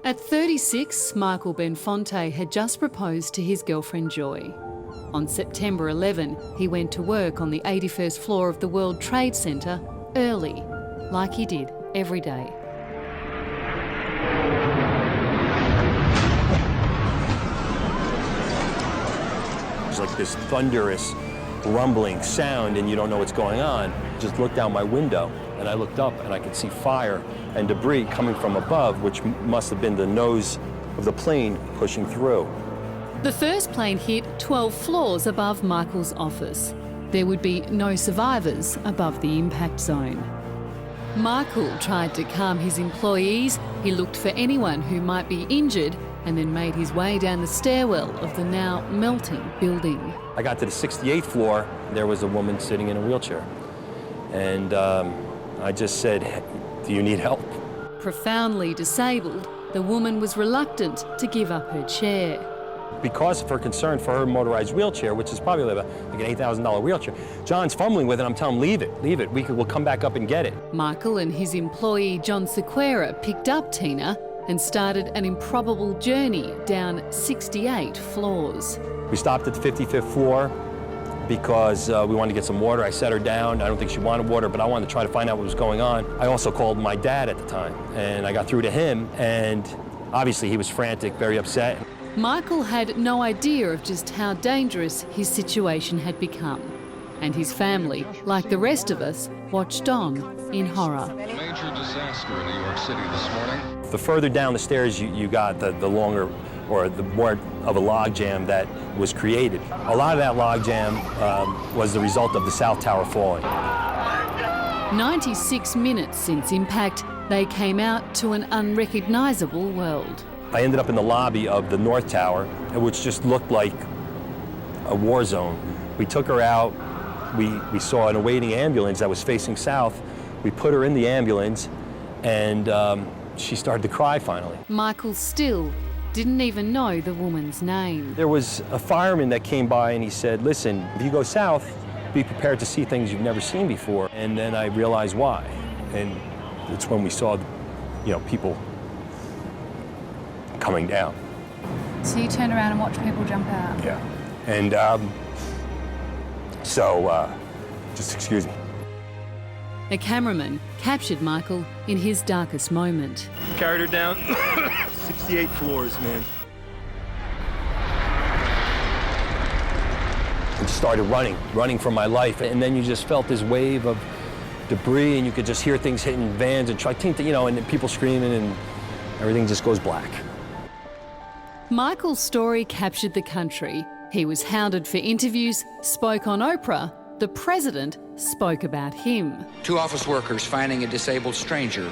At 36, Michael Benfante had just proposed to his girlfriend Joy. On September 11, he went to work on the 81st floor of the World Trade Center early, like he did every day. It's like this thunderous, rumbling sound and you don't know what's going on. Just looked out my window and I looked up and I could see fire and debris coming from above, which must have been the nose of the plane pushing through. The first plane hit 12 floors above Michael's office. There would be no survivors above the impact zone. Michael tried to calm his employees. He looked for anyone who might be injured and then made his way down the stairwell of the now melting building. I got to the 68th floor. There was a woman sitting in a wheelchair. And I just said, "Do you need help?" Profoundly disabled, the woman was reluctant to give up her chair. Because of her concern for her motorized wheelchair, which is probably like an $8,000 wheelchair, John's fumbling with it. I'm telling him, leave it. We'll come back up and get it. Michael and his employee John Sequeira picked up Tina and started an improbable journey down 68 floors. We stopped at the 55th floor because we wanted to get some water. I set her down. I don't think she wanted water, but I wanted to try to find out what was going on. I also called my dad at the time, and I got through to him, and obviously he was frantic, very upset. Michael had no idea of just how dangerous his situation had become, and his family, like the rest of us, watched on in horror. Major disaster in New York City this morning. The further down the stairs you got, the longer or the more of a log jam that was created. A lot of that log jam was the result of the South Tower falling. 96 minutes since impact, they came out to an unrecognisable world. I ended up in the lobby of the North Tower, which just looked like a war zone. We took her out. We saw an awaiting ambulance that was facing south. We put her in the ambulance, and she started to cry finally. Michael still didn't even know the woman's name. There was a fireman that came by and he said, "Listen, if you go south, be prepared to see things you've never seen before." And then I realized why. And it's when we saw, people coming down. So you turned around and watched people jump out? Yeah. And just excuse me. A cameraman captured Michael in his darkest moment. Carried her down 68 floors, man. And started running for my life. And then you just felt this wave of debris and you could just hear things hitting vans and and people screaming and everything just goes black. Michael's story captured the country. He was hounded for interviews, spoke on Oprah. The president spoke about him. 2 office workers finding a disabled stranger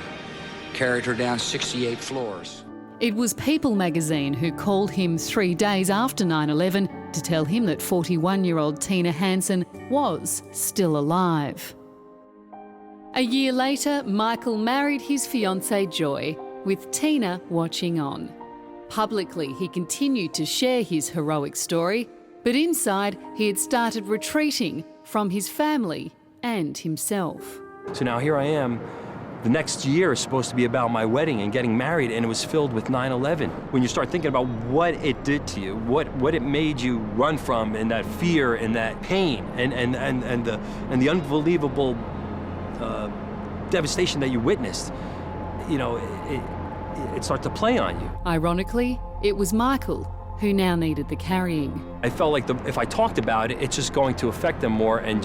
carried her down 68 floors. It was People magazine who called him 3 days after 9/11 to tell him that 41-year-old Tina Hansen was still alive. A year later, Michael married his fiancée Joy, with Tina watching on. Publicly, he continued to share his heroic story, but inside he had started retreating from his family and himself. So now here I am. The next year is supposed to be about my wedding and getting married, and it was filled with 9/11. When you start thinking about what it did to you, what it made you run from, and that fear and that pain and the unbelievable devastation that you witnessed, it starts to play on you. Ironically, it was Michael who now needed the carrying. I felt like if I talked about it, it's just going to affect them more and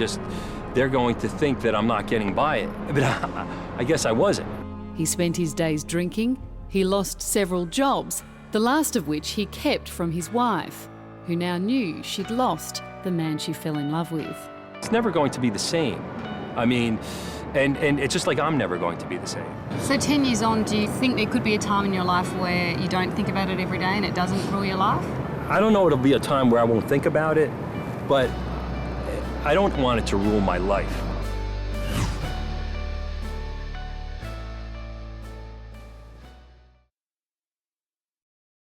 they're going to think that I'm not getting by it. But I guess I wasn't. He spent his days drinking. He lost several jobs, the last of which he kept from his wife, who now knew she'd lost the man she fell in love with. It's never going to be the same. I mean, and it's just like I'm never going to be the same. So 10 years on, do you think there could be a time in your life where you don't think about it every day and it doesn't rule your life? I don't know it'll be a time where I won't think about it, but I don't want it to rule my life.